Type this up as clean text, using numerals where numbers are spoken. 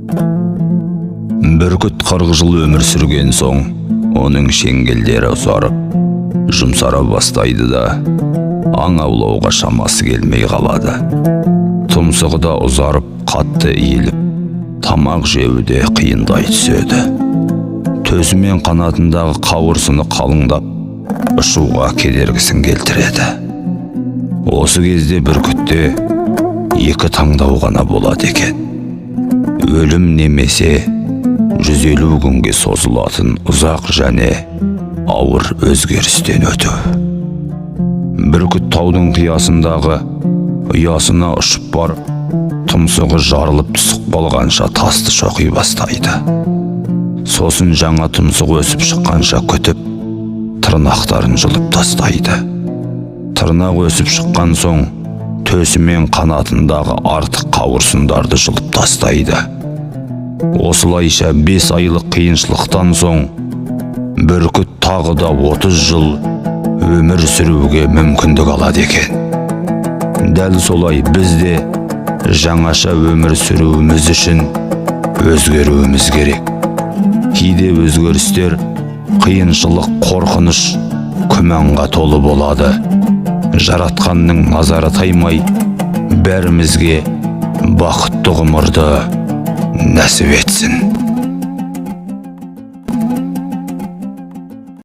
Бүркіт 40 жыл өмір сүрген соң, оның шеңгелдері ұзарып, жұмсара бастайды да, аң аулауға шамасы келмей қалады. Тұмсығы да ұзарып, қатты иіліп, тамақ жеуде қиындай түседі. Төсі мен қанатындағы қауырсыны қалыңдап, ұшуға кедергісін келтіреді. Осы кезде бүркітте екі таңдау ғана болады екен. Өлім немесе 150 күнге созылатын ұзақ және ауыр өзгерістен өту. Бүркіт таудың қиясындағы ұясына ұшып барып, тұмсығы жарылып түсіп қалғанша тасты шоқи бастайды. Сосын жаңа тұмсық өсіп шыққанша күтіп, тырнақтарын жұлып тастайды. Тырнақ өсіп шыққан соң, төсі мен қанатындағы артық қауырсындарды жұлып тастайды. Осылайша 5 айлық қиыншылықтан соң, бүркіт тағы да 30 жыл өмір сүруге мүмкіндік алады екен. Дәл солай біз де жаңаша өмір сүруіміз үшін өзгеруіміз керек. Кейде өзгерістер қиыншылық, қорқыныш, күмәнға толы болады. Жаратқанның назары таймай, бәрімізге бақытты ғұмырды нәсіп етсін.